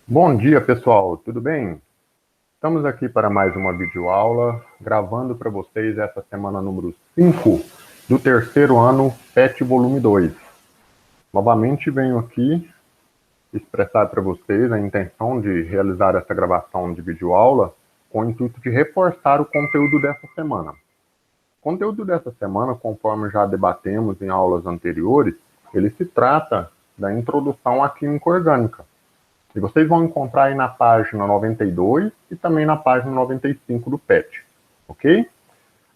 Bom dia, pessoal, tudo bem? Estamos aqui para mais uma videoaula, gravando para vocês essa semana número 5 do terceiro ano PET Volume 2. Novamente venho aqui expressar para vocês a intenção de realizar essa gravação de videoaula com o intuito de reforçar o conteúdo dessa semana. O conteúdo dessa semana, conforme já debatemos em aulas anteriores, ele se trata da introdução à química orgânica. E vocês vão encontrar aí na página 92 e também na página 95 do PET, ok?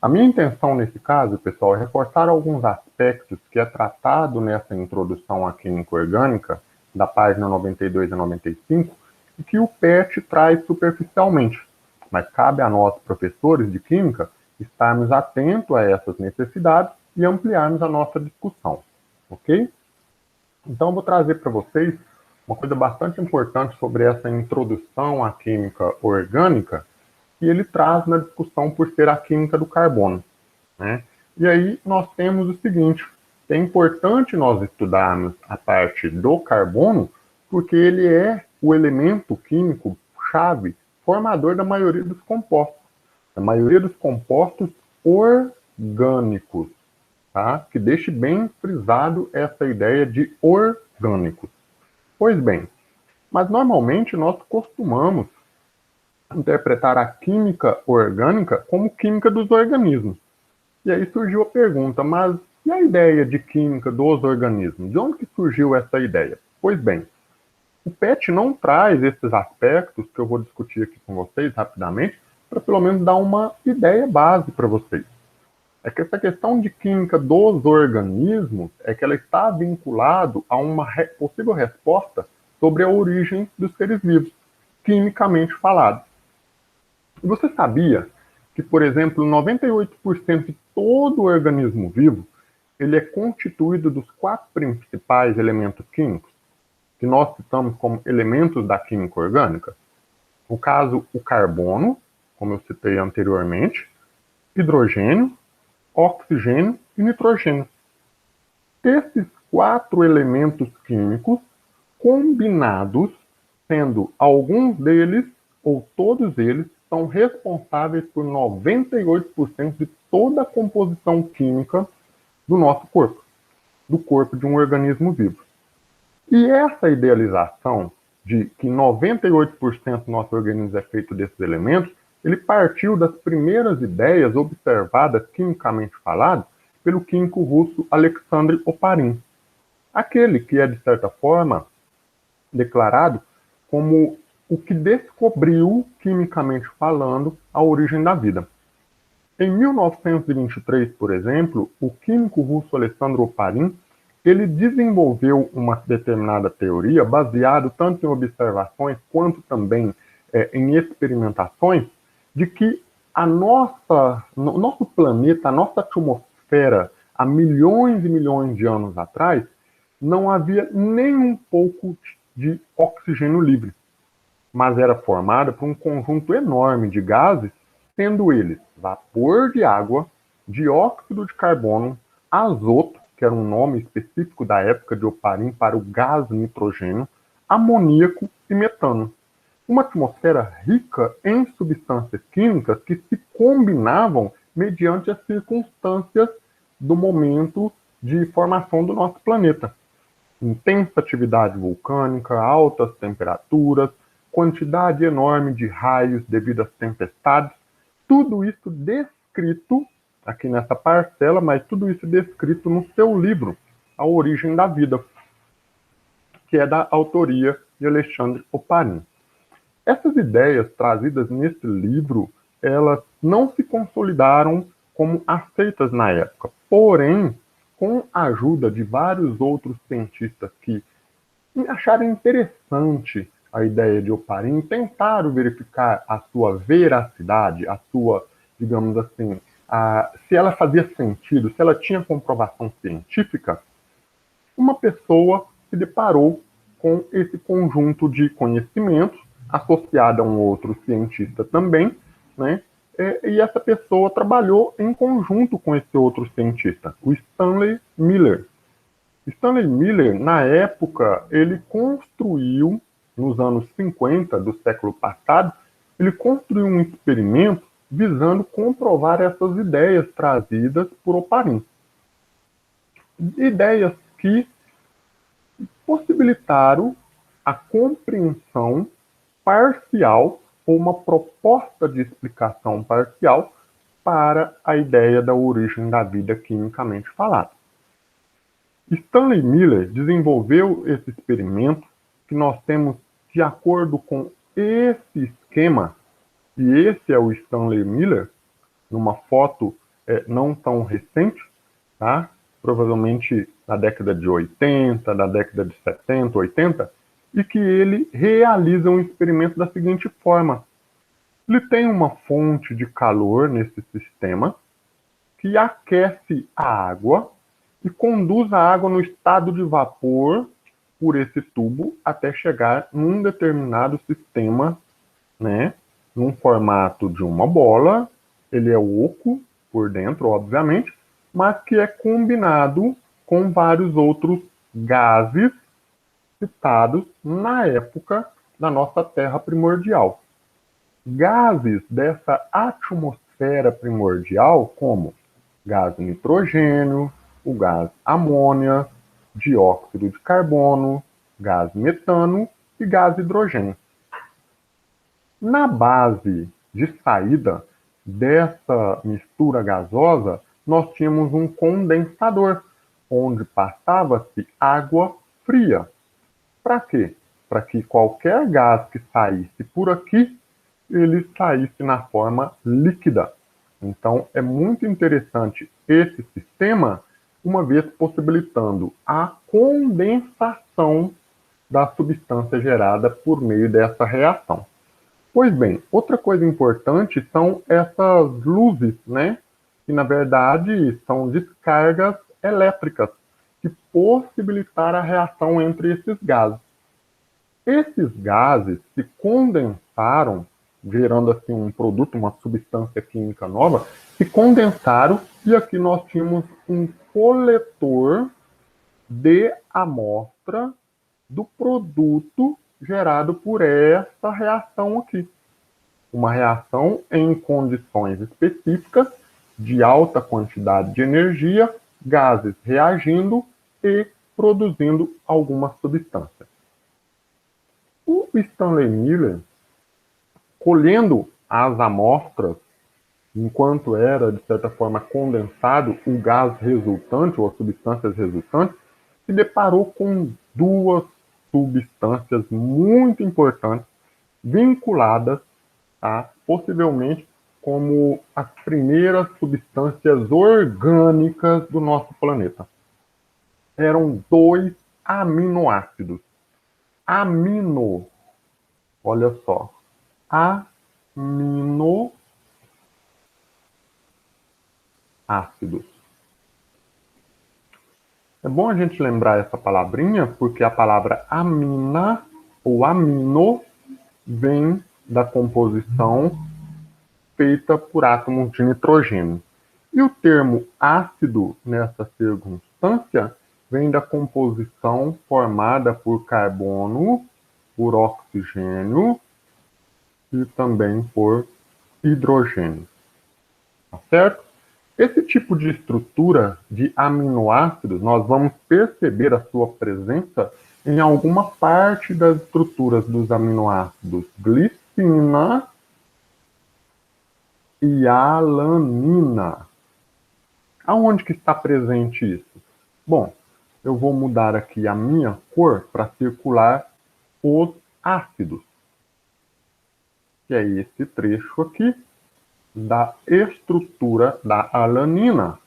A minha intenção nesse caso, pessoal, é reforçar alguns aspectos que é tratado nessa introdução à química orgânica, da página 92 a 95, e que o PET traz superficialmente. Mas cabe a nós, professores de química, estarmos atentos a essas necessidades e ampliarmos a nossa discussão, ok? Então, eu vou trazer para vocês uma coisa bastante importante sobre essa introdução à química orgânica, que ele traz na discussão por ser a química do carbono, né? E aí nós temos o seguinte: é importante nós estudarmos a parte do carbono, porque ele é o elemento químico chave formador da maioria dos compostos, orgânicos, tá? Que deixe bem frisado essa ideia de orgânicos. Pois bem, mas normalmente nós costumamos interpretar a química orgânica como química dos organismos. E aí surgiu a pergunta, mas e a ideia de química dos organismos? De onde que surgiu essa ideia? Pois bem, o PET não traz esses aspectos que eu vou discutir aqui com vocês rapidamente, para pelo menos dar uma ideia base para vocês. É que essa questão de química dos organismos é que ela está vinculado a uma possível resposta sobre a origem dos seres vivos, quimicamente falado. E você sabia que, por exemplo, 98% de todo organismo vivo ele é constituído dos 4 principais elementos químicos, que nós citamos como elementos da química orgânica? No caso, o carbono, como eu citei anteriormente, hidrogênio, oxigênio e nitrogênio. Esses 4 elementos químicos combinados, sendo alguns deles ou todos eles, são responsáveis por 98% de toda a composição química do nosso corpo, do corpo de um organismo vivo. E essa idealização de que 98% do nosso organismo é feito desses elementos, ele partiu das primeiras ideias observadas, quimicamente falado, pelo químico russo Alexandre Oparin. Aquele que é, de certa forma, declarado como o que descobriu, quimicamente falando, a origem da vida. Em 1923, por exemplo, o químico russo Alexandre Oparin ele desenvolveu uma determinada teoria baseado tanto em observações quanto também em experimentações de que nosso planeta, a nossa atmosfera, há milhões e milhões de anos atrás, não havia nem um pouco de oxigênio livre, mas era formada por um conjunto enorme de gases, sendo eles vapor de água, dióxido de carbono, azoto, que era um nome específico da época de Oparin para o gás nitrogênio, amoníaco e metano. Uma atmosfera rica em substâncias químicas que se combinavam mediante as circunstâncias do momento de formação do nosso planeta. Intensa atividade vulcânica, altas temperaturas, quantidade enorme de raios devido às tempestades, tudo isso descrito aqui nessa parcela, mas tudo isso descrito no seu livro, A Origem da Vida, que é da autoria de Alexandre Oparin. Essas ideias trazidas nesse livro, elas não se consolidaram como aceitas na época, porém, com a ajuda de vários outros cientistas que acharam interessante a ideia de Oparin, tentaram verificar a sua veracidade, a sua, digamos assim, se ela fazia sentido, se ela tinha comprovação científica, uma pessoa se deparou com esse conjunto de conhecimentos, associada a um outro cientista também, né? E essa pessoa trabalhou em conjunto com esse outro cientista, o Stanley Miller. Stanley Miller, na época, ele construiu nos anos 50 do século passado, ele construiu um experimento visando comprovar essas ideias trazidas por Oparin. Ideias que possibilitaram a compreensão parcial ou uma proposta de explicação parcial para a ideia da origem da vida quimicamente falada. Stanley Miller desenvolveu esse experimento que nós temos de acordo com esse esquema, e esse é o Stanley Miller, numa foto não tão recente, tá? Provavelmente da década de 80, da década de 70, 80, e que ele realiza um experimento da seguinte forma. Ele tem uma fonte de calor nesse sistema que aquece a água e conduz a água no estado de vapor por esse tubo até chegar num determinado sistema, né, num formato de uma bola. Ele é oco por dentro, obviamente, mas que é combinado com vários outros gases citados na época da nossa Terra primordial. Gases dessa atmosfera primordial, como gás nitrogênio, o gás amônia, dióxido de carbono, gás metano e gás hidrogênio. Na base de saída dessa mistura gasosa, nós tínhamos um condensador, onde passava-se água fria. Para quê? Para que qualquer gás que saísse por aqui, ele saísse na forma líquida. Então, é muito interessante esse sistema, uma vez possibilitando a condensação da substância gerada por meio dessa reação. Pois bem, outra coisa importante são essas luzes, né? Que na verdade são descargas elétricas que possibilitaram a reação entre esses gases. Esses gases se condensaram, gerando assim um produto, uma substância química nova, se condensaram e aqui nós tínhamos um coletor de amostra do produto gerado por essa reação aqui. Uma reação em condições específicas, de alta quantidade de energia, gases reagindo e produzindo alguma substância. O Stanley Miller, colhendo as amostras, enquanto era, de certa forma, condensado o gás resultante, ou as substâncias resultantes, se deparou com duas substâncias muito importantes, vinculadas a, possivelmente, como as primeiras substâncias orgânicas do nosso planeta. Eram 2 aminoácidos. Amino, olha só, aminoácidos. É bom a gente lembrar essa palavrinha, porque a palavra amina ou amino vem da composição feita por átomos de nitrogênio. E o termo ácido, nessa circunstância, vem da composição formada por carbono, por oxigênio e também por hidrogênio. Tá certo? Esse tipo de estrutura de aminoácidos, nós vamos perceber a sua presença em alguma parte das estruturas dos aminoácidos glicina e alanina. Aonde que está presente isso? Bom, eu vou mudar aqui a minha cor para circular os ácidos, que é esse trecho aqui da estrutura da alanina,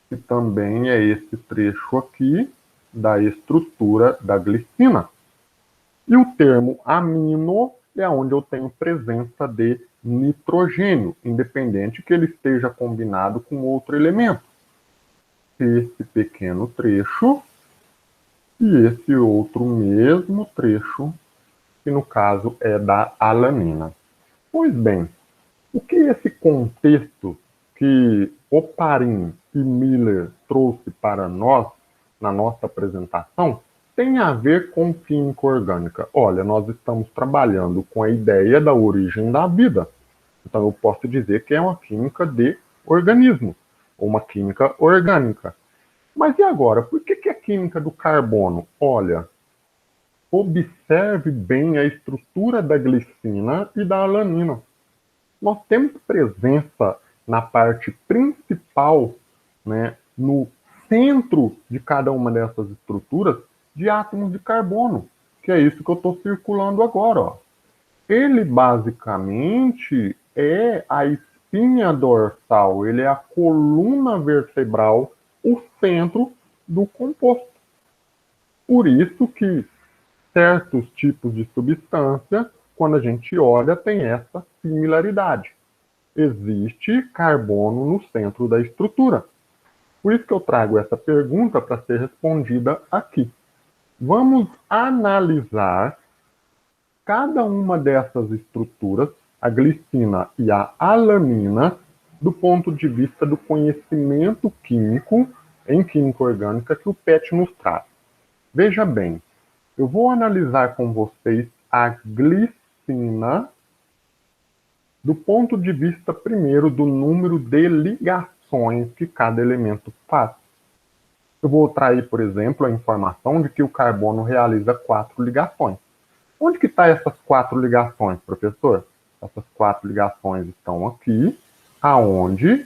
que também é esse trecho aqui da estrutura da glicina. E o termo amino é onde eu tenho presença de nitrogênio, independente que ele esteja combinado com outro elemento. Esse pequeno trecho e esse outro mesmo trecho, que no caso é da alanina. Pois bem, o que esse contexto que Oparin e Miller trouxe para nós, na nossa apresentação, tem a ver com química orgânica? Olha, nós estamos trabalhando com a ideia da origem da vida. Então eu posso dizer que é uma química de organismo, ou uma química orgânica. Mas e agora? Por que é química do carbono? Olha, observe bem a estrutura da glicina e da alanina. Nós temos presença na parte principal, né, no centro de cada uma dessas estruturas, de átomos de carbono, que é isso que eu estou circulando agora. Ó. Ele basicamente é a espinha dorsal, ele é a coluna vertebral, o centro do composto. Por isso que certos tipos de substância, quando a gente olha, tem essa similaridade. Existe carbono no centro da estrutura. Por isso que eu trago essa pergunta para ser respondida aqui. Vamos analisar cada uma dessas estruturas, a glicina e a alanina, do ponto de vista do conhecimento químico em química orgânica que o PET nos traz. Veja bem, eu vou analisar com vocês a glicina do ponto de vista, primeiro, do número de ligações que cada elemento faz. Eu vou trair, por exemplo, a informação de que o carbono realiza 4 ligações. Onde que estão essas 4 ligações, professor? Essas 4 ligações estão aqui, aonde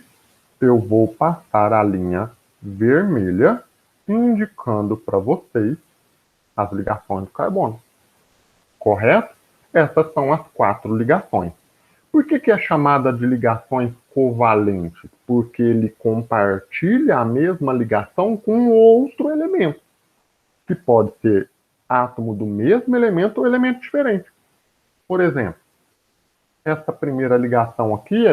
eu vou passar a linha vermelha, indicando para vocês as ligações do carbono. Correto? Essas são as 4 ligações. Por que é chamada de ligações covalentes? Porque ele compartilha a mesma ligação com outro elemento, que pode ser átomo do mesmo elemento ou elemento diferente. Por exemplo, essa primeira ligação aqui,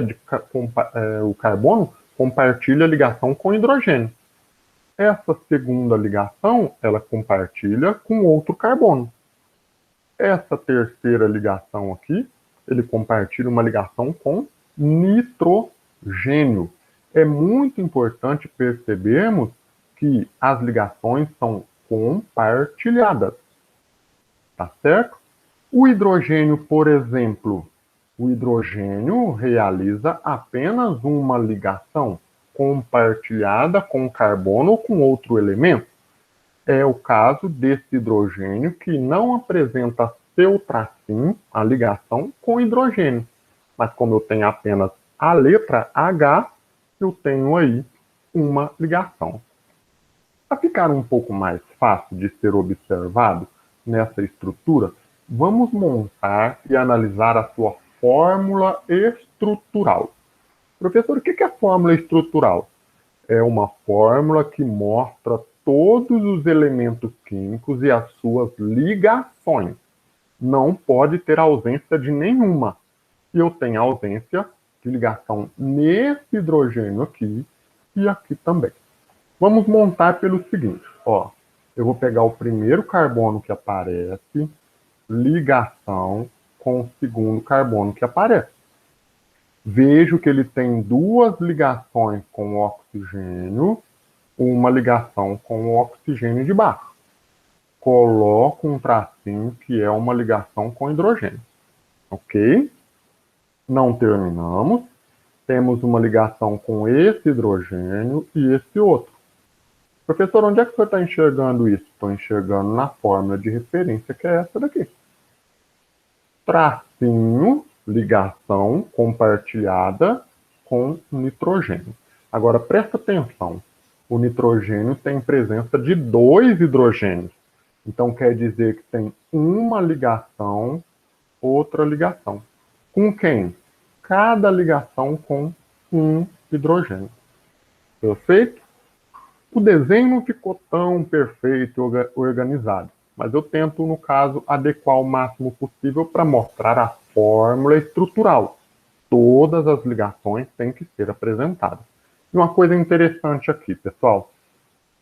o carbono compartilha a ligação com hidrogênio. Essa segunda ligação, ela compartilha com outro carbono. Essa terceira ligação aqui, ele compartilha uma ligação com nitrogênio. É muito importante percebermos que as ligações são compartilhadas. Tá certo? O hidrogênio, por exemplo, o hidrogênio realiza apenas uma ligação compartilhada com carbono ou com outro elemento. É o caso desse hidrogênio que não apresenta seu tracinho, a ligação, com hidrogênio. Mas como eu tenho apenas a letra H, eu tenho aí uma ligação. Para ficar um pouco mais fácil de ser observado nessa estrutura, vamos montar e analisar a sua fórmula estrutural. Professor, o que é fórmula estrutural? É uma fórmula que mostra todos os elementos químicos e as suas ligações. Não pode ter ausência de nenhuma. E eu tenho ausência de ligação nesse hidrogênio aqui e aqui também. Vamos montar pelo seguinte, ó. Eu vou pegar o primeiro carbono que aparece, ligação com o segundo carbono que aparece. Vejo que ele tem 2 ligações com o oxigênio, uma ligação com o oxigênio de baixo. Coloco um tracinho que é uma ligação com hidrogênio. Ok? Não terminamos. Temos uma ligação com esse hidrogênio e esse outro. Professor, onde é que você está enxergando isso? Estou enxergando na fórmula de referência, que é essa daqui. Tracinho, ligação compartilhada com nitrogênio. Agora, presta atenção. O nitrogênio tem presença de 2 hidrogênios. Então, quer dizer que tem uma ligação, outra ligação. Com quem? Cada ligação com um hidrogênio. Perfeito? O desenho não ficou tão perfeito e organizado, mas eu tento, no caso, adequar o máximo possível para mostrar a fórmula estrutural. Todas as ligações têm que ser apresentadas. E uma coisa interessante aqui, pessoal,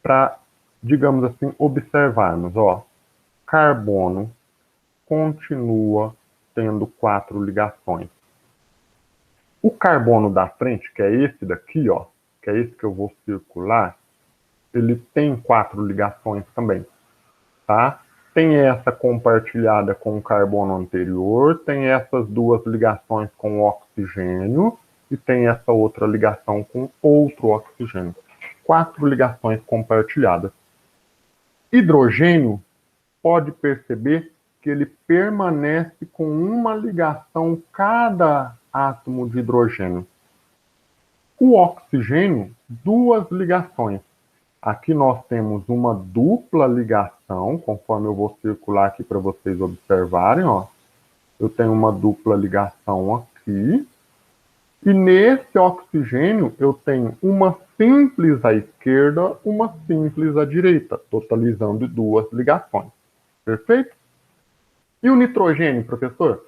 para, digamos assim, observarmos, ó, carbono continua tendo 4 ligações. O carbono da frente, que é esse daqui, ó, que é esse que eu vou circular, ele tem 4 ligações também. tá? Tem essa compartilhada com o carbono anterior, tem essas duas ligações com o oxigênio e tem essa outra ligação com outro oxigênio. 4 ligações compartilhadas. Hidrogênio, pode perceber que ele permanece com uma ligação cada átomo de hidrogênio. O oxigênio, 2 ligações. Aqui nós temos uma dupla ligação, conforme eu vou circular aqui para vocês observarem, ó. Eu tenho uma dupla ligação aqui. E nesse oxigênio eu tenho uma simples à esquerda, uma simples à direita, totalizando 2 ligações. Perfeito? E o nitrogênio, professor?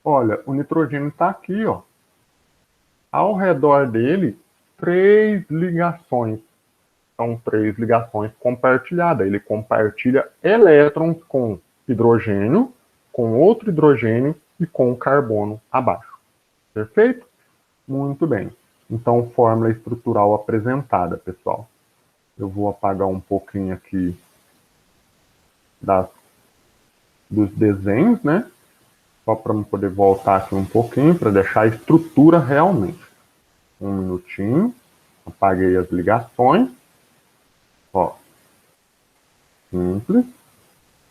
Olha, o nitrogênio está aqui, ó. Ao redor dele, 3 ligações. São 3 ligações compartilhadas. Ele compartilha elétrons com hidrogênio, com outro hidrogênio e com carbono abaixo. Perfeito? Muito bem. Então, fórmula estrutural apresentada, pessoal. Eu vou apagar um pouquinho aqui dos desenhos, né? Só para eu poder voltar aqui um pouquinho, para deixar a estrutura realmente. Um minutinho. Apaguei as ligações. Ó, simples,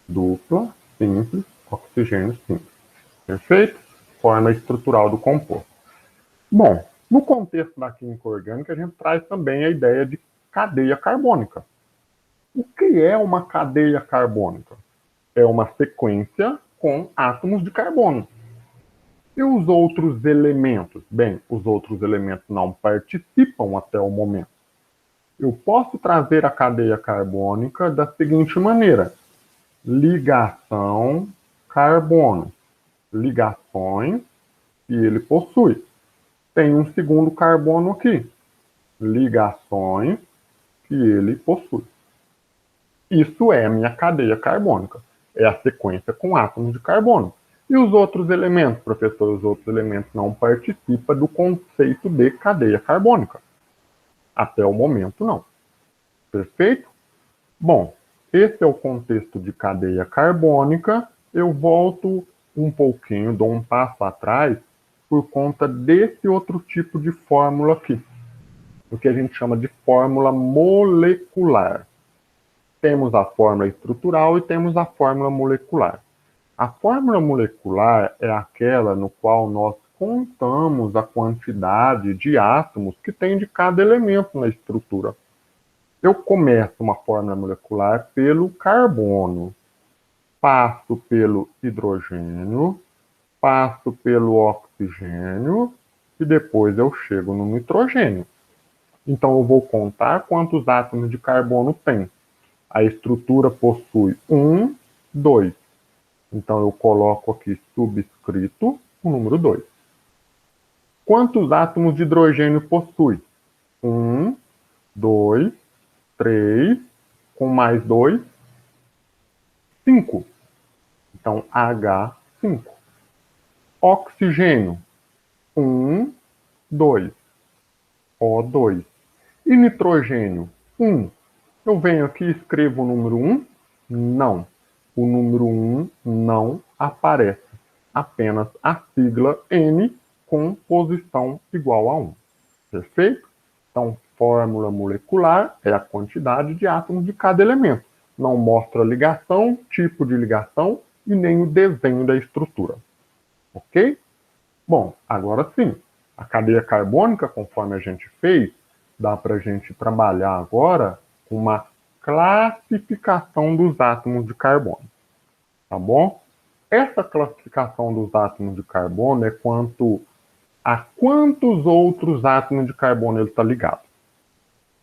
dupla, simples, oxigênio simples. Perfeito? Forma estrutural do composto. Bom, no contexto da química orgânica, a gente traz também a ideia de cadeia carbônica. O que é uma cadeia carbônica? É uma sequência com átomos de carbono. E os outros elementos? Bem, os outros elementos não participam até o momento. Eu posso trazer a cadeia carbônica da seguinte maneira: ligação carbono. Ligações que ele possui. Tem um segundo carbono aqui. Ligações que ele possui. Isso é a minha cadeia carbônica. É a sequência com átomos de carbono. E os outros elementos, professor? Os outros elementos não participam do conceito de cadeia carbônica. Até o momento, não. Perfeito? Bom, esse é o contexto de cadeia carbônica. Eu volto um pouquinho, dou um passo atrás, por conta desse outro tipo de fórmula aqui. O que a gente chama de fórmula molecular. Temos a fórmula estrutural e temos a fórmula molecular. A fórmula molecular é aquela no qual nós contamos a quantidade de átomos que tem de cada elemento na estrutura. Eu começo uma fórmula molecular pelo carbono, passo pelo hidrogênio, passo pelo oxigênio e depois eu chego no nitrogênio. Então eu vou contar quantos átomos de carbono tem. A estrutura possui 1, 2. Então eu coloco aqui subscrito o número 2. Quantos átomos de hidrogênio possui? 1, 2, 3, com mais 2, 5. Então, H5. Oxigênio, 1, 2, O2. E nitrogênio, 1. Eu venho aqui e escrevo o número 1? Não. O número 1 não aparece. Apenas a sigla N com posição igual a 1. Perfeito? Então, fórmula molecular é a quantidade de átomos de cada elemento. Não mostra ligação, tipo de ligação e nem o desenho da estrutura. Ok? Bom, agora sim, a cadeia carbônica, conforme a gente fez, dá para a gente trabalhar agora com uma classificação dos átomos de carbono. Tá bom? Essa classificação dos átomos de carbono é quanto a quantos outros átomos de carbono ele está ligado.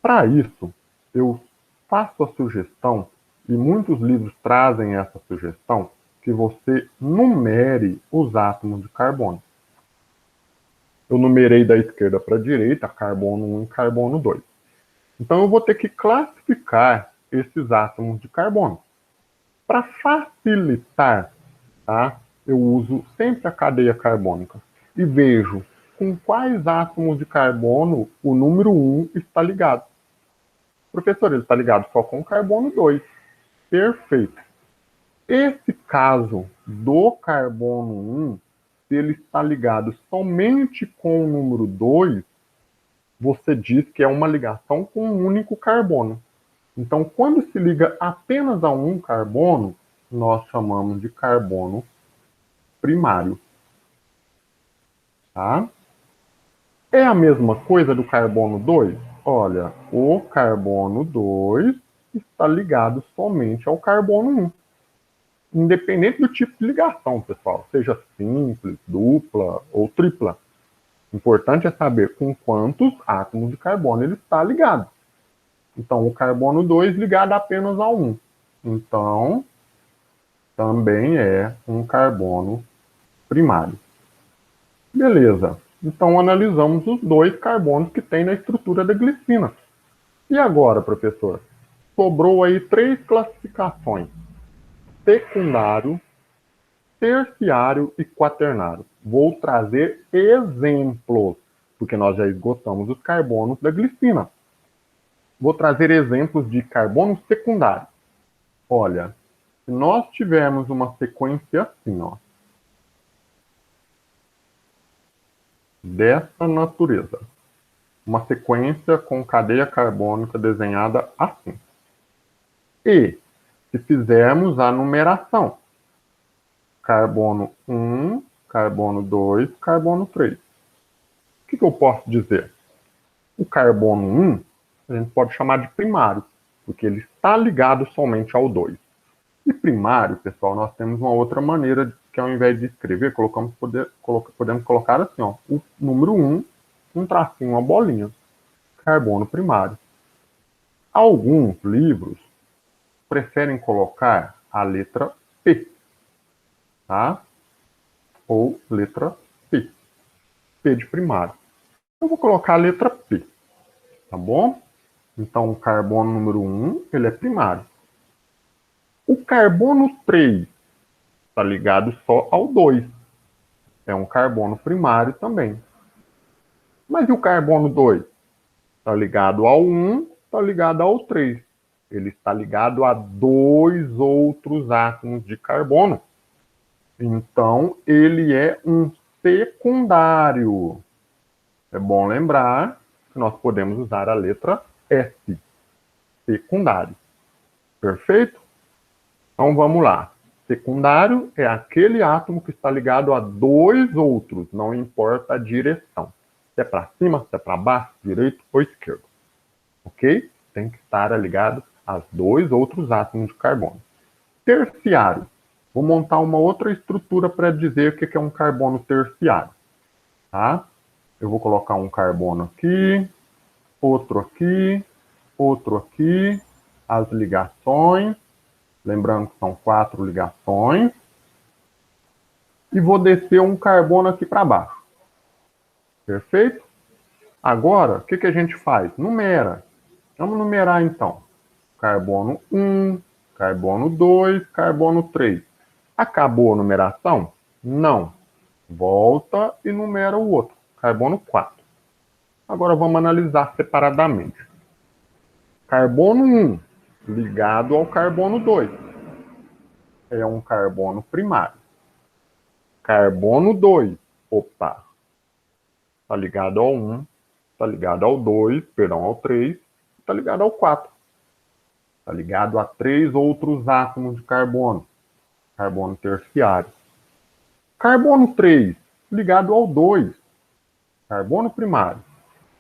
Para isso, eu faço a sugestão, e muitos livros trazem essa sugestão, que você numere os átomos de carbono. Eu numerei da esquerda para a direita, carbono 1 e carbono 2. Então eu vou ter que classificar esses átomos de carbono. Para facilitar, tá, eu uso sempre a cadeia carbônica e vejo com quais átomos de carbono o número 1 está ligado. Professor, ele está ligado só com o carbono 2. Perfeito. Esse caso do carbono 1, se ele está ligado somente com o número 2, você diz que é uma ligação com um único carbono. Então, quando se liga apenas a um carbono, nós chamamos de carbono primário. Tá? É a mesma coisa do carbono 2? Olha, o carbono 2 está ligado somente ao carbono 1. Independente do tipo de ligação, pessoal, seja simples, dupla ou tripla. O importante é saber com quantos átomos de carbono ele está ligado. Então, o carbono 2 ligado apenas a 1. Então, também é um carbono primário. Beleza. Então, analisamos os 2 carbonos que tem na estrutura da glicina. E agora, professor? Sobrou aí 3 classificações: secundário, terciário e quaternário. Vou trazer exemplos, porque nós já esgotamos os carbonos da glicina. Vou trazer exemplos de carbono secundário. Olha, se nós tivermos uma sequência assim, ó, dessa natureza, uma sequência com cadeia carbônica desenhada assim. E, se fizermos a numeração, carbono 1, carbono 2, carbono 3. O que eu posso dizer? O carbono 1, a gente pode chamar de primário, porque ele está ligado somente ao 2. E primário, pessoal, nós temos uma outra maneira, que ao invés de escrever, podemos colocar assim, ó, o número 1, um tracinho, uma bolinha, carbono primário. Alguns livros preferem colocar a letra P, tá? Ou letra P, P de primário. Eu vou colocar a letra P, tá bom? Então, o carbono número 1, ele é primário. O carbono 3 está ligado só ao 2. É um carbono primário também. Mas e o carbono 2? Está ligado ao 1, está ligado ao 3. Ele está ligado a 2 outros átomos de carbono. Então, ele é um secundário. É bom lembrar que nós podemos usar a letra S, secundário. Perfeito? Então, vamos lá. Secundário é aquele átomo que está ligado a 2 outros, não importa a direção. Se é para cima, se é para baixo, direito ou esquerdo. Ok? Tem que estar ligado a 2 outros átomos de carbono. Terciário. Vou montar uma outra estrutura para dizer o que é um carbono terciário. Tá? Eu vou colocar um carbono aqui, outro aqui, outro aqui, as ligações, lembrando que são 4 ligações, e vou descer um carbono aqui para baixo. Perfeito? Agora, o que a gente faz? Numera. Vamos numerar então. Carbono 1, carbono 2, carbono 3. Acabou a numeração? Não. Volta e numera o outro. Carbono 4. Agora vamos analisar separadamente. Carbono 1 ligado ao carbono 2. É um carbono primário. Carbono 2, opa, está ligado ao 1, está ligado ao 2, perdão, ao 3, está ligado ao 4. Está ligado a 3 outros átomos de carbono. Carbono terciário. Carbono 3, ligado ao 2. Carbono primário.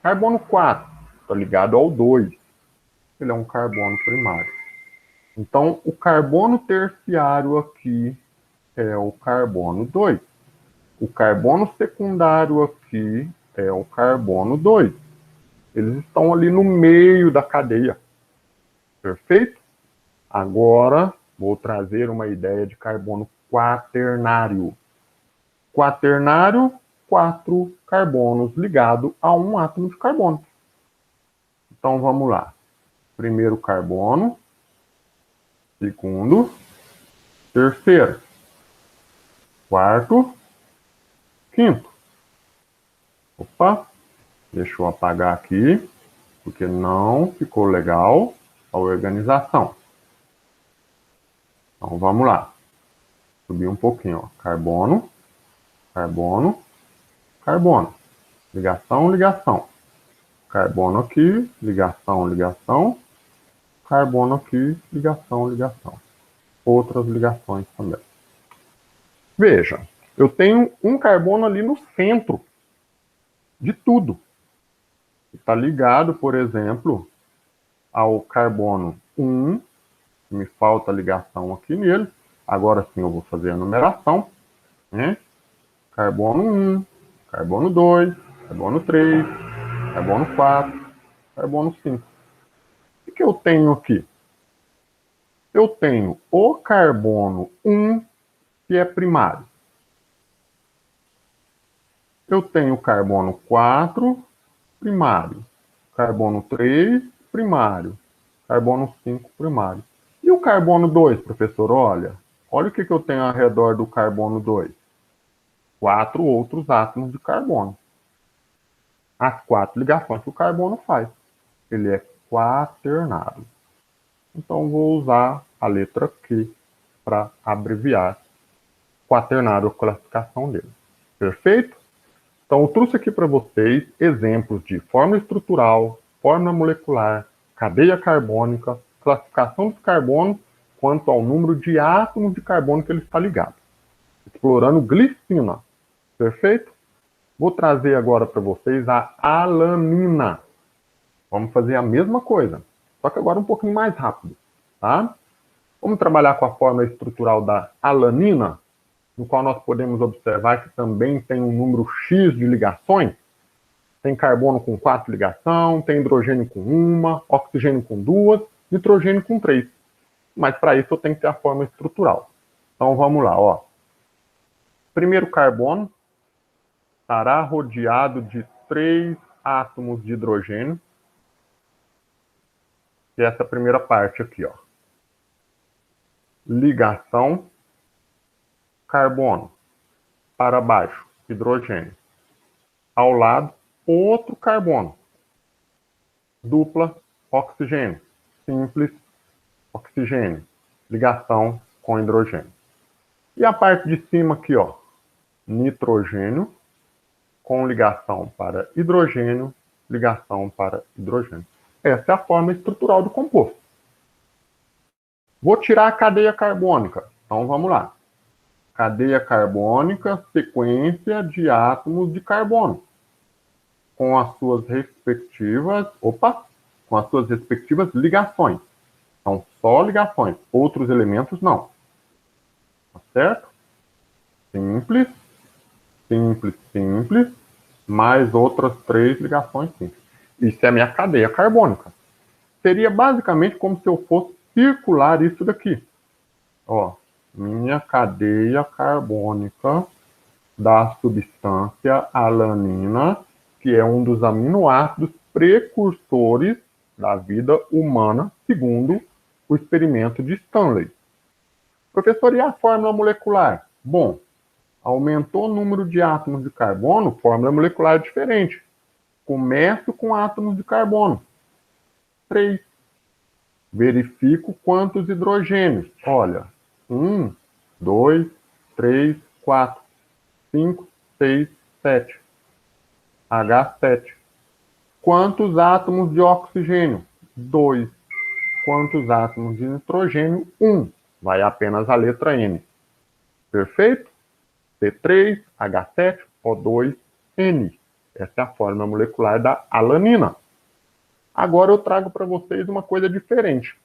Carbono 4, está ligado ao 2. Ele é um carbono primário. Então, o carbono terciário aqui é o carbono 2. O carbono secundário aqui é o carbono 2. Eles estão ali no meio da cadeia. Perfeito? Agora, vou trazer uma ideia de carbono quaternário. Quaternário, 4 carbonos ligados a um átomo de carbono. Então, vamos lá. Primeiro carbono. Segundo. Terceiro. Quarto. Quinto. Opa, deixa eu apagar aqui, porque não ficou legal a organização. Então, vamos lá. Subir um pouquinho, ó. Carbono, carbono, carbono. Ligação, ligação. Carbono aqui, ligação, ligação. Carbono aqui, ligação, ligação. Outras ligações também. Veja, eu tenho um carbono ali no centro de tudo. Está ligado, por exemplo, ao carbono 1. Me falta ligação aqui nele. Agora sim eu vou fazer a numeração. Né? Carbono 1, carbono 2, carbono 3, carbono 4, carbono 5. O que eu tenho aqui? Eu tenho o carbono 1, que é primário. Eu tenho o carbono 4, primário. Carbono 3, primário. Carbono 5, primário. E o carbono 2, professor? Olha o que eu tenho ao redor do carbono 2. 4 outros átomos de carbono. As 4 ligações que o carbono faz. Ele é quaternado. Então, vou usar a letra Q para abreviar quaternado, a classificação dele. Perfeito? Então, eu trouxe aqui para vocês exemplos de fórmula estrutural, fórmula molecular, cadeia carbônica, classificação dos carbonos quanto ao número de átomos de carbono que ele está ligado. Explorando glicina. Perfeito? Vou trazer agora para vocês a alanina. Vamos fazer a mesma coisa, só que agora um pouquinho mais rápido. Tá? Vamos trabalhar com a fórmula estrutural da alanina, no qual nós podemos observar que também tem um número X de ligações. Tem carbono com 4 ligações, tem hidrogênio com 1, oxigênio com 2, nitrogênio com 3. Mas para isso eu tenho que ter a fórmula estrutural. Então vamos lá. Ó. Primeiro carbono estará rodeado de 3 átomos de hidrogênio. E essa primeira parte aqui, ó. Ligação, carbono. Para baixo, hidrogênio. Ao lado, outro carbono. Dupla, oxigênio. Simples, oxigênio. Ligação com hidrogênio. E a parte de cima aqui, ó. Nitrogênio com ligação para hidrogênio, ligação para hidrogênio. Essa é a forma estrutural do composto. Vou tirar a cadeia carbônica. Então vamos lá. Cadeia carbônica, sequência de átomos de carbono. Com as suas respectivas, ligações. São só ligações, outros elementos não. Tá certo? Simples, simples, simples, mais outras 3 ligações simples. Isso é a minha cadeia carbônica. Seria basicamente como se eu fosse circular isso daqui. Ó, minha cadeia carbônica da substância alanina, que é um dos aminoácidos precursores da vida humana, segundo o experimento de Stanley. Professor, e a fórmula molecular? Bom, aumentou o número de átomos de carbono, fórmula molecular é diferente. Começo com átomos de carbono. 3. Verifico quantos hidrogênios. Olha, 1, 2, 3, 4, 5, 6, 7. H7. Quantos átomos de oxigênio? 2. Quantos átomos de nitrogênio? 1. Vai apenas a letra N. Perfeito? C3, H7, O2, N. Essa é a fórmula molecular da alanina. Agora eu trago para vocês uma coisa diferente.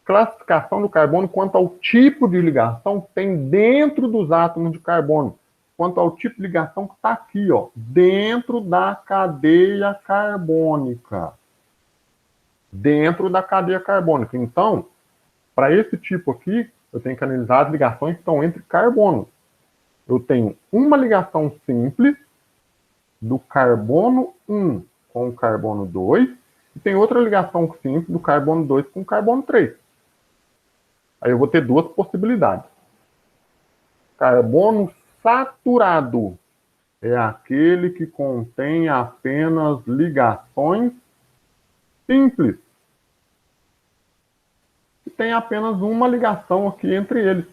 Classificação do carbono quanto ao tipo de ligação tem dentro dos átomos de carbono. Quanto ao tipo de ligação que está aqui, ó, dentro da cadeia carbônica. Dentro da cadeia carbônica. Então, para esse tipo aqui, eu tenho que analisar as ligações que estão entre carbonos. Eu tenho uma ligação simples do carbono 1 com o carbono 2 e tem outra ligação simples do carbono 2 com o carbono 3. Aí eu vou ter 2 possibilidades. Carbono saturado é aquele que contém apenas ligações simples. E tem apenas uma ligação aqui entre eles.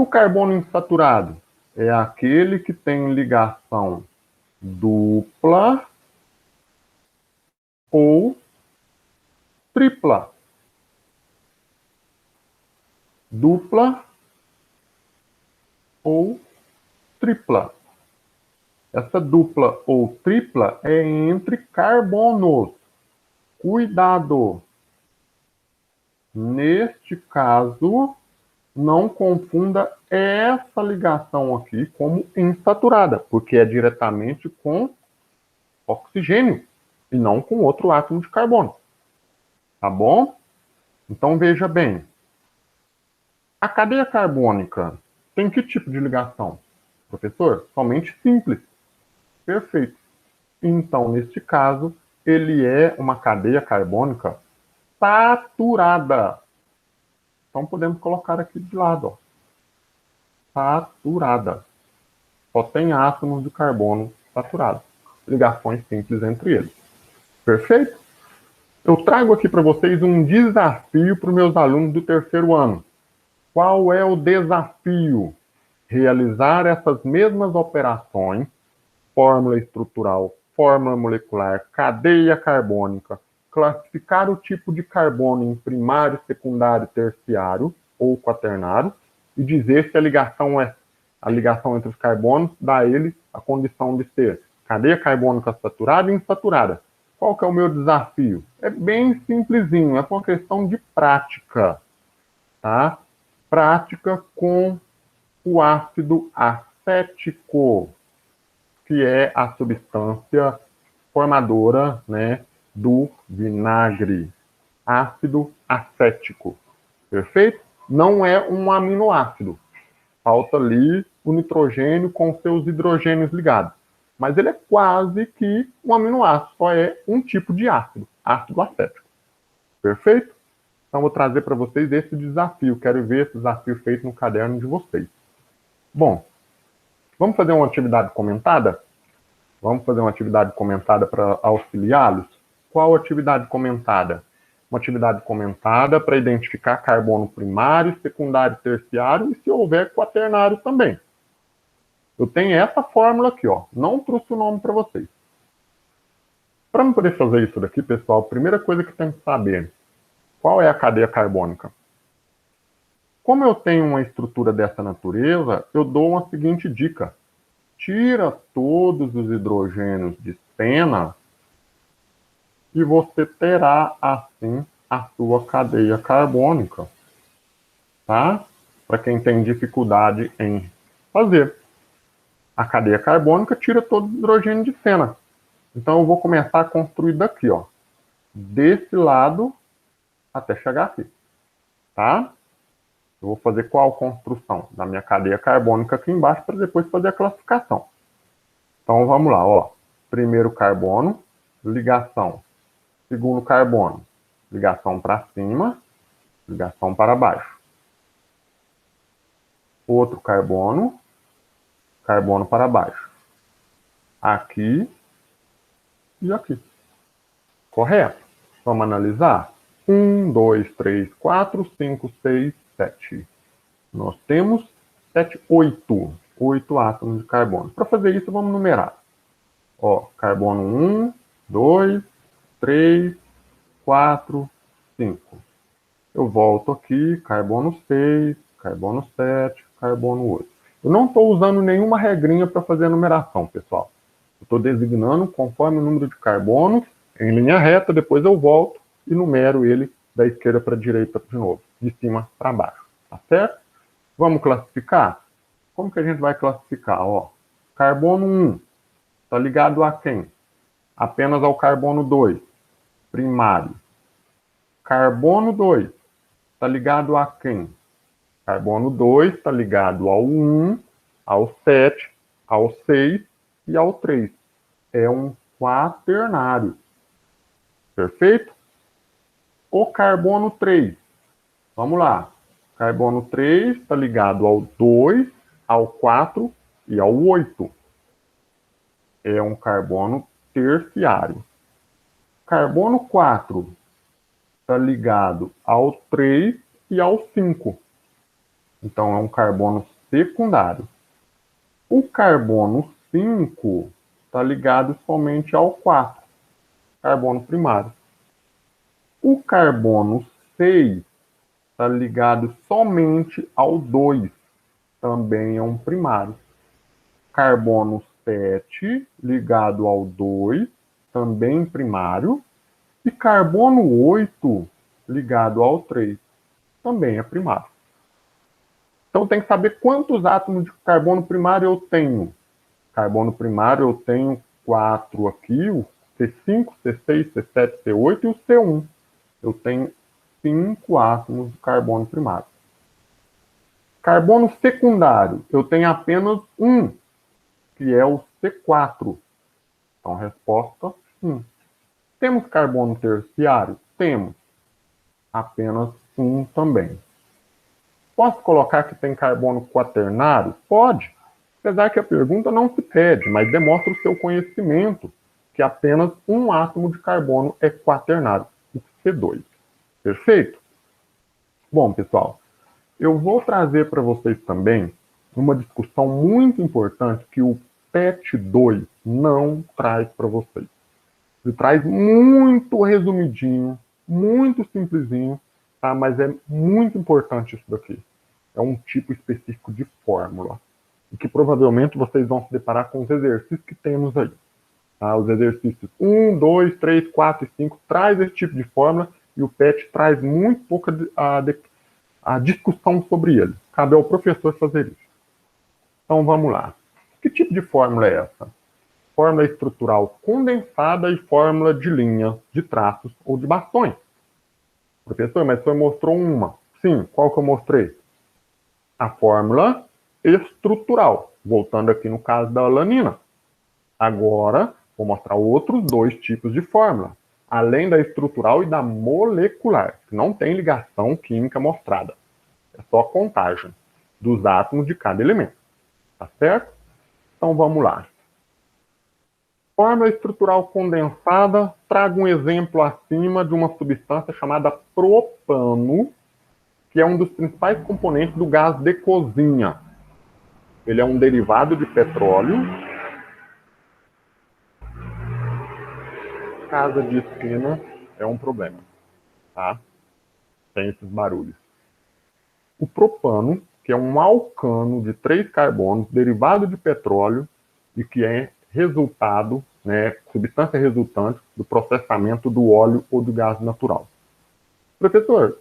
o carbono insaturado? É aquele que tem ligação dupla ou tripla. Dupla ou tripla. Essa dupla ou tripla é entre carbonos. Cuidado! Neste caso, não confunda essa ligação aqui como insaturada, porque é diretamente com oxigênio e não com outro átomo de carbono. Tá bom? Então veja bem. A cadeia carbônica tem que tipo de ligação? Professor, somente simples. Perfeito. Então, neste caso, ele é uma cadeia carbônica saturada. Então, podemos colocar aqui de lado, ó. Saturada. Só tem átomos de carbono saturados. Ligações simples entre eles. Perfeito? Eu trago aqui para vocês um desafio para os meus alunos do terceiro ano. Qual é o desafio? Realizar essas mesmas operações, fórmula estrutural, fórmula molecular, cadeia carbônica, classificar o tipo de carbono em primário, secundário, terciário ou quaternário e dizer se a ligação entre os carbonos dá a ele a condição de ser cadeia carbônica saturada e insaturada. Qual que é o meu desafio? É bem simplesinho, é uma questão de prática, tá? Prática com o ácido acético, que é a substância formadora, né, do vinagre. Ácido acético. Perfeito? Não é um aminoácido. Falta ali o nitrogênio com seus hidrogênios ligados. Mas ele é quase que um aminoácido, só é um tipo de ácido, ácido acético. Perfeito? Então, vou trazer para vocês esse desafio. Quero ver esse desafio feito no caderno de vocês. Bom, vamos fazer uma atividade comentada? Vamos fazer uma atividade comentada para auxiliá-los? Qual atividade comentada? Uma atividade comentada para identificar carbono primário, secundário, terciário e se houver quaternário também. Eu tenho essa fórmula aqui, ó. Não trouxe o nome para vocês. Para eu poder fazer isso daqui, pessoal, a primeira coisa que tem que saber, qual é a cadeia carbônica? Como eu tenho uma estrutura dessa natureza, eu dou uma seguinte dica. Tira todos os hidrogênios de cena e você terá, assim, a sua cadeia carbônica. Tá? Para quem tem dificuldade em fazer. A cadeia carbônica tira todo o hidrogênio de cena. Então, eu vou começar a construir daqui, ó. Desse lado até chegar aqui. Tá? Eu vou fazer qual construção? Da minha cadeia carbônica aqui embaixo para depois fazer a classificação. Então, vamos lá, ó. Primeiro carbono, ligação. Segundo carbono, ligação para cima, ligação para baixo. Outro carbono, carbono para baixo. Aqui e aqui. Correto? Vamos analisar? 1, 2, 3, 4, 5, 6, 7. Nós temos 7, 8. 8 átomos de carbono. Para fazer isso, vamos numerar. Ó, carbono 1, 2, 3, 4, 5. Eu volto aqui, carbono 6, carbono 7, carbono 8. Eu não estou usando nenhuma regrinha para fazer a numeração, pessoal. Eu estou designando conforme o número de carbonos, em linha reta, depois eu volto e numero ele da esquerda para a direita de novo, de cima para baixo. Tá certo? Vamos classificar? Como que a gente vai classificar? Ó, carbono 1 está ligado a quem? Apenas ao carbono 2, primário. Carbono 2 está ligado a quem? Carbono 2 está ligado ao 1, ao 7, ao 6 e ao 3. É um quaternário. Perfeito? O carbono 3. Vamos lá. Carbono 3 está ligado ao 2, ao 4 e ao 8. É um carbono terciário. Carbono 4 está ligado ao 3 e ao 5. Então, é um carbono secundário. O carbono 5 está ligado somente ao 4, carbono primário. O carbono 6 está ligado somente ao 2, também é um primário. Carbono 7 ligado ao 2, também primário. E carbono 8 ligado ao 3, também é primário. Então tem que saber quantos átomos de carbono primário eu tenho. Carbono primário eu tenho 4 aqui, o C5, C6, C7, C8 e o C1. Eu tenho 5 átomos de carbono primário. Carbono secundário, eu tenho apenas um, que é o C4. Então, resposta 1. Temos carbono terciário? Temos. Apenas um também. Posso colocar que tem carbono quaternário? Pode. Apesar que a pergunta não se pede, mas demonstra o seu conhecimento que apenas um átomo de carbono é quaternário, o C2. Perfeito? Bom, pessoal, eu vou trazer para vocês também uma discussão muito importante que o PET 2 não traz para vocês. Ele traz muito resumidinho, muito simplesinho, tá? Mas é muito importante isso daqui. É um tipo específico de fórmula. E que provavelmente vocês vão se deparar com os exercícios que temos aí. Tá? Os exercícios 1, 2, 3, 4 e 5 traz esse tipo de fórmula e o PET traz muito pouca a discussão sobre ele. Cabe ao professor fazer isso. Então vamos lá. Que tipo de fórmula é essa? Fórmula estrutural condensada e fórmula de linha, de traços ou de bastões. Professor, mas você mostrou uma. Sim, qual que eu mostrei? A fórmula estrutural. Voltando aqui no caso da alanina. Agora, vou mostrar outros dois tipos de fórmula. Além da estrutural e da molecular, que não tem ligação química mostrada. É só a contagem dos átomos de cada elemento. Tá certo? Então vamos lá. Fórmula estrutural condensada, trago um exemplo acima de uma substância chamada propano, que é um dos principais componentes do gás de cozinha. Ele é um derivado de petróleo. Casa de esquina é um problema, tá? Tem esses barulhos. O propano, que é um alcano de 3 carbonos, derivado de petróleo, e que é resultado, né, substância resultante do processamento do óleo ou do gás natural. Professor,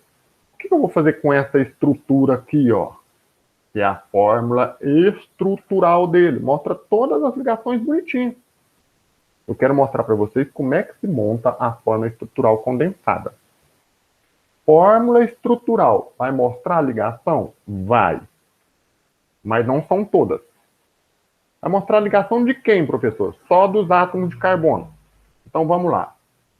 o que eu vou fazer com essa estrutura aqui, ó? Que é a fórmula estrutural dele. Mostra todas as ligações bonitinho. Eu quero mostrar para vocês como é que se monta a fórmula estrutural condensada. Fórmula estrutural vai mostrar a ligação? Vai. Mas não são todas. Vai mostrar a ligação de quem, professor? Só dos átomos de carbono. Então vamos lá.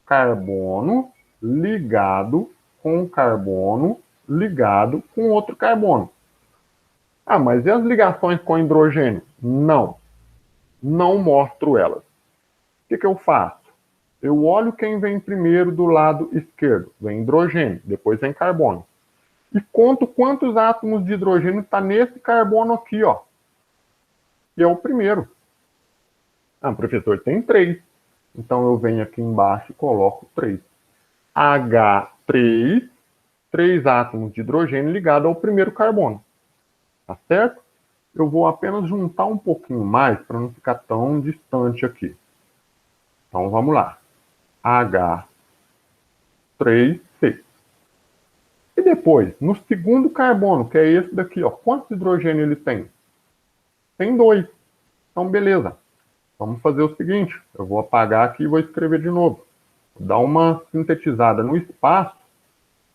Carbono ligado com carbono ligado com outro carbono. Ah, mas e as ligações com hidrogênio? Não. Não mostro elas. O que eu faço? Eu olho quem vem primeiro do lado esquerdo. Vem hidrogênio, depois vem carbono. E conto quantos átomos de hidrogênio está nesse carbono aqui, ó. Que é o primeiro. Ah, professor, tem 3. Então eu venho aqui embaixo e coloco 3. H3, 3 átomos de hidrogênio ligados ao primeiro carbono. Tá certo? Eu vou apenas juntar um pouquinho mais para não ficar tão distante aqui. Então vamos lá. H3, 6. E depois, no segundo carbono, que é esse daqui, ó, quantos hidrogênio ele tem? Tem 2. Então beleza. Vamos fazer o seguinte, eu vou apagar aqui e vou escrever de novo. Vou dar uma sintetizada no espaço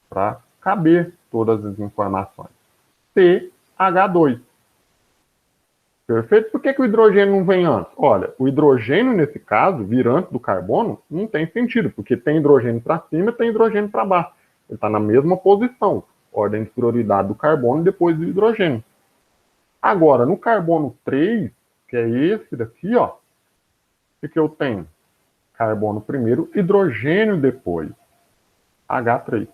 para caber todas as informações. CH2. Perfeito? Por que o hidrogênio não vem antes? Olha, o hidrogênio, nesse caso, vir antes do carbono, não tem sentido, porque tem hidrogênio para cima e tem hidrogênio para baixo. Ele está na mesma posição, ordem de prioridade do carbono e depois do hidrogênio. Agora, no carbono 3, que é esse daqui, ó, o que eu tenho? Carbono primeiro, hidrogênio depois. H3.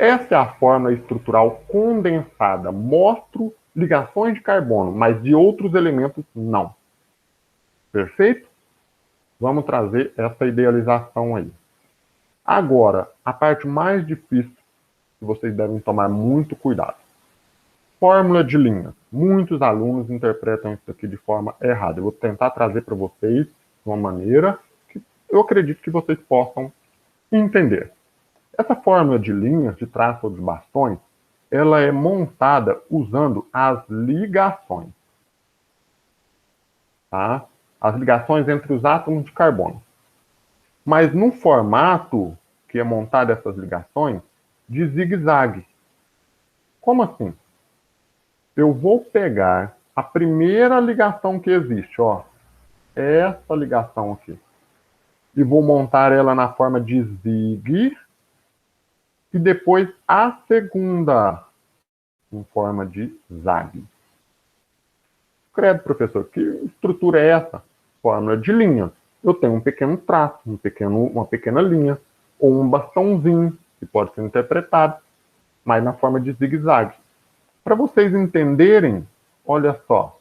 Essa é a fórmula estrutural condensada. Mostro ligações de carbono, mas de outros elementos não. Perfeito? Vamos trazer essa idealização aí. Agora, a parte mais difícil, que vocês devem tomar muito cuidado. Fórmula de linha. Muitos alunos interpretam isso aqui de forma errada. Eu vou tentar trazer para vocês de uma maneira que eu acredito que vocês possam entender. Essa fórmula de linhas, de traço ou de bastões, ela é montada usando as ligações. Tá? As ligações entre os átomos de carbono. Mas no formato que é montada essas ligações, de zigue-zague. Como assim? Eu vou pegar a primeira ligação que existe, ó, essa ligação aqui, e vou montar ela na forma de zigue, e depois a segunda em forma de zague. Credo, professor, que estrutura é essa? Fórmula de linha. Eu tenho um pequeno traço, uma pequena linha, ou um bastãozinho, que pode ser interpretado, mas na forma de zigue-zague. Para vocês entenderem, olha só,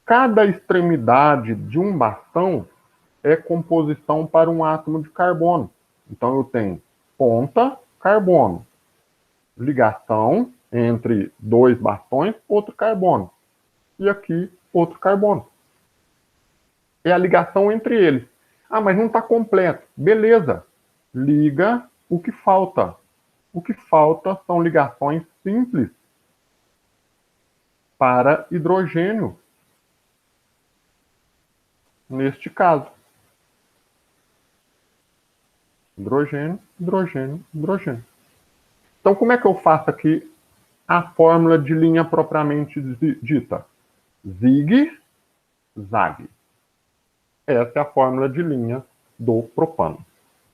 cada extremidade de um bastão é composição para um átomo de carbono. Então eu tenho ponta, carbono, ligação entre dois bastões, outro carbono. E aqui, outro carbono. É a ligação entre eles. Ah, mas não está completo. Beleza. Liga o que falta. O que falta são ligações simples para hidrogênio. Neste caso. Hidrogênio, hidrogênio, hidrogênio. Então, como é que eu faço aqui a fórmula de linha propriamente dita? Zigue-zague. Essa é a fórmula de linha do propano.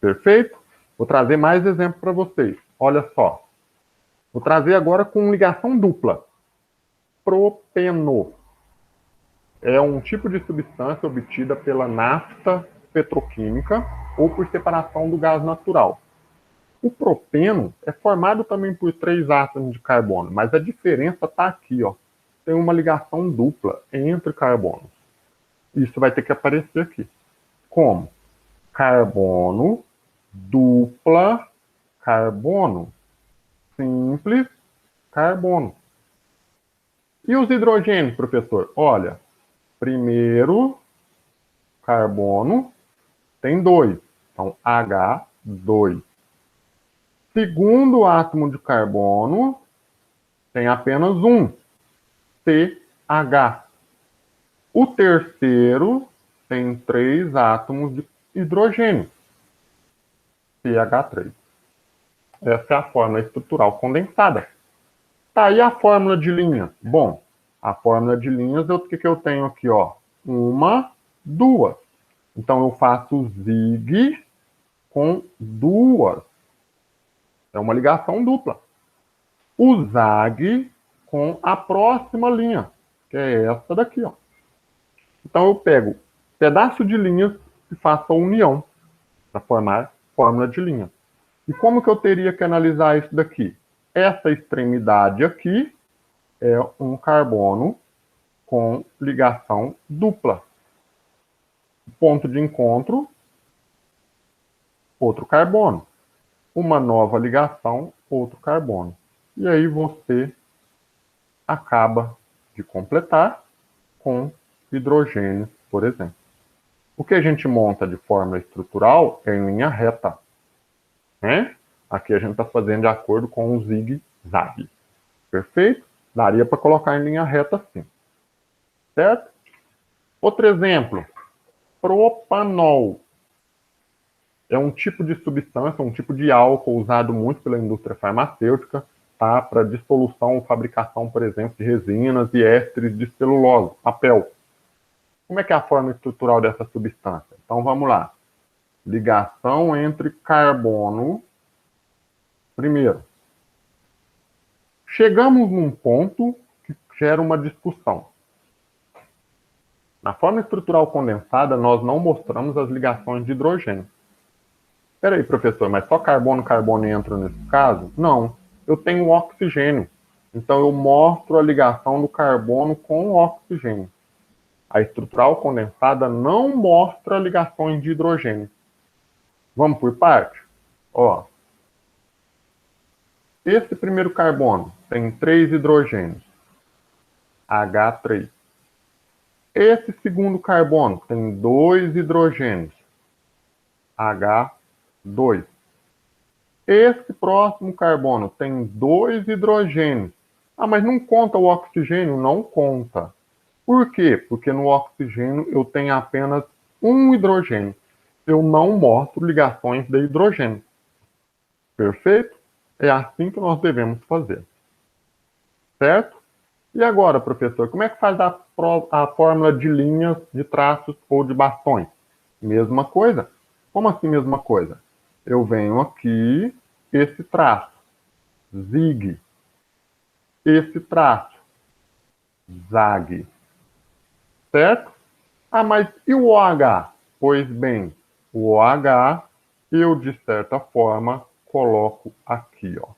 Perfeito? Vou trazer mais exemplos para vocês. Olha só. Vou trazer agora com ligação dupla. Propeno. É um tipo de substância obtida pela nafta petroquímica ou por separação do gás natural. O propeno é formado também por 3 átomos de carbono, mas a diferença está aqui, ó. Tem uma ligação dupla entre carbonos. Isso vai ter que aparecer aqui. Como? Carbono, dupla, carbono. Simples, carbono. E os hidrogênios, professor? Olha, primeiro carbono tem 2. Então, H2. Segundo átomo de carbono tem apenas 1. CH. O terceiro tem 3 átomos de hidrogênio. CH3. Essa é a fórmula estrutural condensada. Tá aí a fórmula de linhas. Bom, a fórmula de linhas, o que eu tenho aqui, ó? 1, 2. Então, eu faço zigue com 2. É uma ligação dupla. O zague com a próxima linha, que é essa daqui, ó. Então, eu pego pedaço de linhas e faço a união para formar fórmula de linha. E como que eu teria que analisar isso daqui? Essa extremidade aqui é um carbono com ligação dupla. Ponto de encontro, outro carbono. Uma nova ligação, outro carbono. E aí você acaba de completar com hidrogênio, por exemplo. O que a gente monta de fórmula estrutural é em linha reta. Né? Aqui a gente está fazendo de acordo com o zigue-zague. Perfeito? Daria para colocar em linha reta sim. Certo? Outro exemplo. Propanol. É um tipo de substância, um tipo de álcool usado muito pela indústria farmacêutica, tá? Para dissolução ou fabricação, por exemplo, de resinas e ésteres de celulose, papel. Como é que é a forma estrutural dessa substância? Então vamos lá. Ligação entre carbono. Primeiro, chegamos num ponto que gera uma discussão. Na forma estrutural condensada, nós não mostramos as ligações de hidrogênio. Peraí, professor, mas só carbono entra nesse caso? Não, eu tenho oxigênio. Então eu mostro a ligação do carbono com o oxigênio. A estrutural condensada não mostra ligações de hidrogênio. Vamos por parte? Ó, esse primeiro carbono tem 3 hidrogênios, H3. Esse segundo carbono tem 2 hidrogênios, H2. Esse próximo carbono tem 2 hidrogênios. Ah, mas não conta o oxigênio? Não conta. Por quê? Porque no oxigênio eu tenho apenas um hidrogênio. Eu não mostro ligações de hidrogênio. Perfeito? É assim que nós devemos fazer. Certo? E agora, professor, como é que faz a fórmula de linhas, de traços ou de bastões? Mesma coisa. Como assim mesma coisa? Eu venho aqui, esse traço, zig. Esse traço, zag. Certo? Ah, mas e o OH? Pois bem, o OH eu, de certa forma, coloco aqui, ó.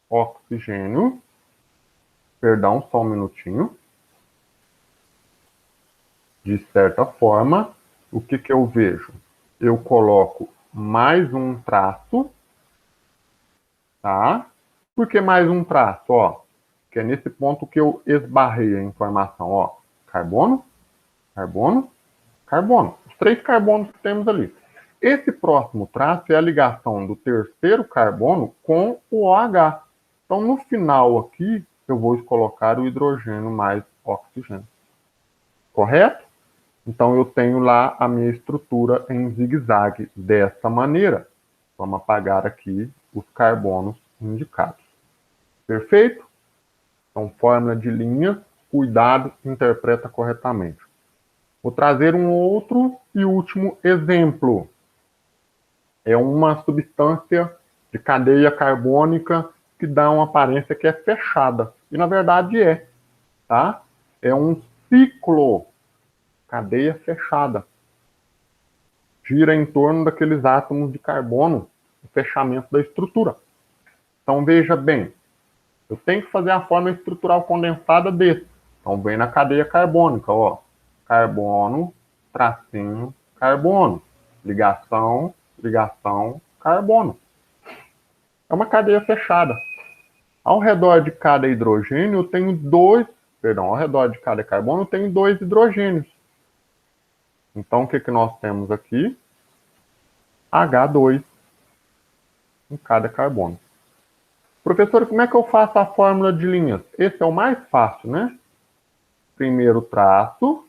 Oxigênio. Perdão, só um minutinho. De certa forma, o que eu vejo? Eu coloco mais um traço, tá? Por que mais um traço? Ó, que é nesse ponto que eu esbarrei a informação, ó. Carbono, carbono, carbono. Os 3 carbonos que temos ali. Esse próximo traço é a ligação do terceiro carbono com o OH. Então, no final aqui, eu vou colocar o hidrogênio mais oxigênio. Correto? Então, eu tenho lá a minha estrutura em zigue-zague dessa maneira. Vamos apagar aqui os carbonos indicados. Perfeito? Então, fórmula de linha, cuidado, interpreta corretamente. Vou trazer um outro e último exemplo. É uma substância de cadeia carbônica que dá uma aparência que é fechada. E, na verdade, é. Tá? É um ciclo, cadeia fechada. Gira em torno daqueles átomos de carbono, o fechamento da estrutura. Então, veja bem, eu tenho que fazer a forma estrutural condensada desse. Então, vem na cadeia carbônica, ó. Carbono, tracinho, carbono. Ligação, ligação, carbono. É uma cadeia fechada. Ao redor de cada hidrogênio, eu tenho ao redor de cada carbono, eu tenho 2 hidrogênios. Então, o que nós temos aqui? H2 em cada carbono. Professor, como é que eu faço a fórmula de linhas? Esse é o mais fácil, né? Primeiro traço,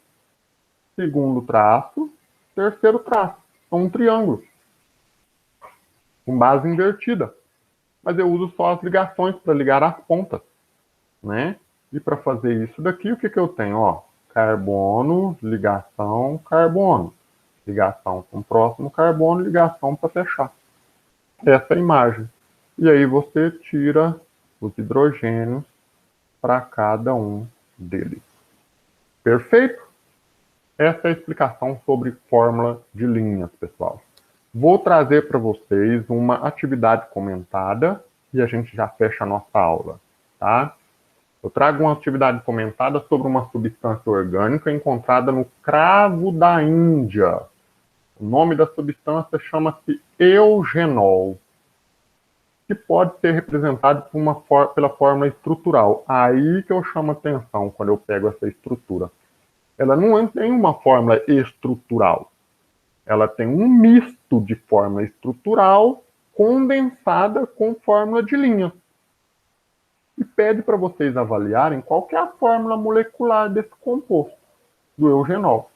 segundo traço, terceiro traço. É um triângulo com base invertida. Mas eu uso só as ligações para ligar as pontas, né? E para fazer isso daqui, o que eu tenho? Ó, carbono, ligação, carbono. Ligação com o próximo carbono, ligação para fechar. Essa é a imagem. E aí você tira os hidrogênios para cada um deles. Perfeito? Essa é a explicação sobre fórmula de linhas, pessoal. Vou trazer para vocês uma atividade comentada e a gente já fecha a nossa aula, tá? Eu trago uma atividade comentada sobre uma substância orgânica encontrada no cravo da Índia. O nome da substância chama-se eugenol, que pode ser representado pela fórmula estrutural. Aí que eu chamo a atenção quando eu pego essa estrutura. Ela não tem uma fórmula estrutural. Ela tem um misto de fórmula estrutural condensada com fórmula de linha. E pede para vocês avaliarem qual que é a fórmula molecular desse composto, do eugenol.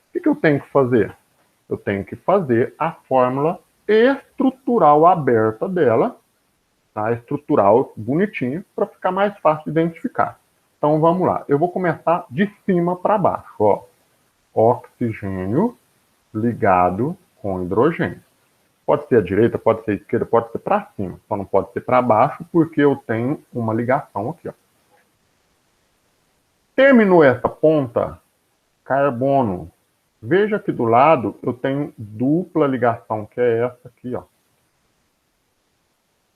O que eu tenho que fazer? Eu tenho que fazer a fórmula estrutural aberta dela, tá? Estrutural bonitinha, para ficar mais fácil de identificar. Então vamos lá. Eu vou começar de cima para baixo. Ó. Oxigênio ligado com hidrogênio. Pode ser à direita, pode ser à esquerda, pode ser para cima. Só não pode ser para baixo, porque eu tenho uma ligação aqui. Ó. Terminou essa ponta, carbono Veja que do lado eu tenho dupla ligação, que é essa aqui, ó.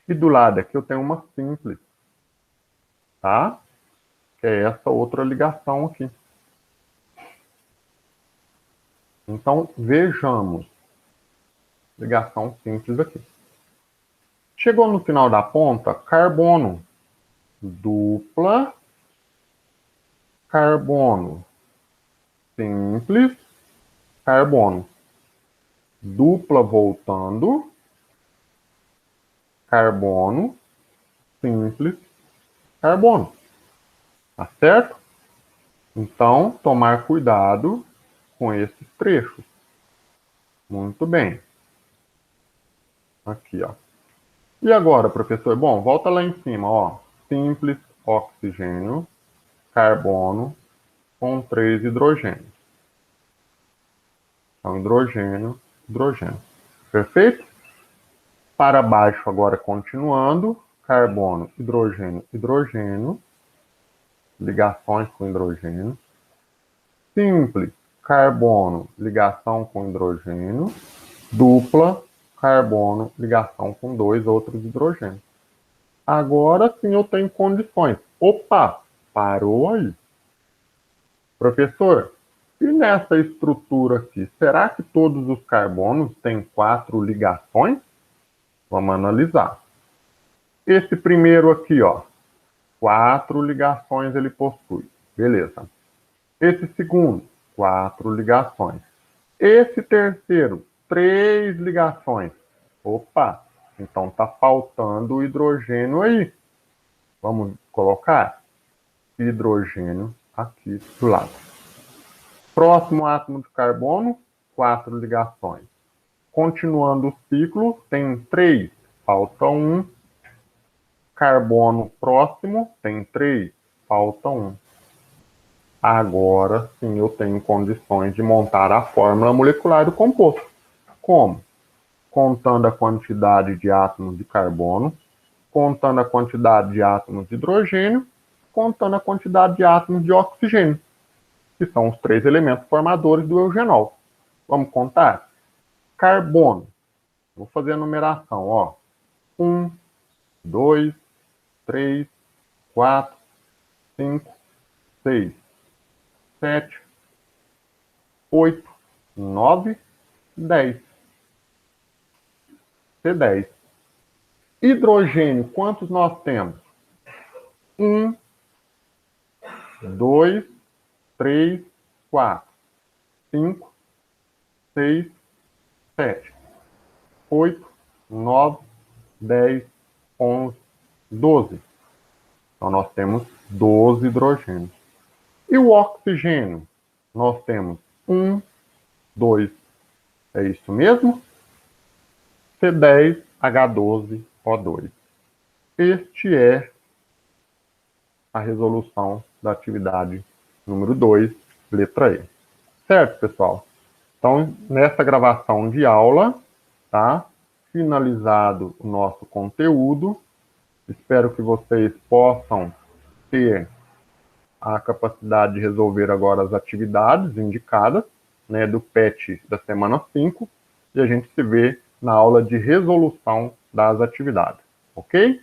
E do lado aqui eu tenho uma simples, tá? Que é essa outra ligação aqui. Então, vejamos. Ligação simples aqui. Chegou no final da ponta, carbono. Dupla, carbono. Simples, carbono. Dupla voltando, carbono, simples, carbono. Tá certo? Então, tomar cuidado com esses trechos. Muito bem. Aqui, ó. E agora, professor? Bom, volta lá em cima, ó. Simples, oxigênio, carbono, com 3 hidrogênios. Então, hidrogênio, hidrogênio. Perfeito? Para baixo, agora, continuando. Carbono, hidrogênio, hidrogênio. Ligações com hidrogênio. Simples, carbono, ligação com hidrogênio. Dupla, carbono, ligação com 2 outros hidrogênios. Agora sim eu tenho condições. Opa, parou aí. Professor, e nessa estrutura aqui, será que todos os carbonos têm 4 ligações? Vamos analisar. Esse primeiro aqui, ó, 4 ligações ele possui. Beleza. Esse segundo, 4 ligações. Esse terceiro, 3 ligações. Opa, então tá faltando o hidrogênio aí. Vamos colocar hidrogênio aqui do lado. Próximo átomo de carbono, 4 ligações. Continuando o ciclo, tem 3, falta 1. Carbono próximo, tem 3, falta 1. Agora sim eu tenho condições de montar a fórmula molecular do composto. Como? Contando a quantidade de átomos de carbono, contando a quantidade de átomos de hidrogênio, contando a quantidade de átomos de oxigênio, que são os 3 elementos formadores do eugenol. Vamos contar? Carbono. Vou fazer a numeração, ó. 1, 2, 3, 4, 5, 6, 7, 8, 9, 10. C10. Hidrogênio, quantos nós temos? 1, 2, 3, 4, 5, 6, 7, 8, 9, 10, 11, 12. Então, nós temos 12 hidrogênios. E o oxigênio? Nós temos 1, 2. É isso mesmo? C10H12O2. Este é a resolução da atividade número 2, letra E. Certo, pessoal? Então, nessa gravação de aula, tá? Finalizado o nosso conteúdo. Espero que vocês possam ter a capacidade de resolver agora as atividades indicadas, né, do PET da semana 5, e a gente se vê na aula de resolução das atividades, ok?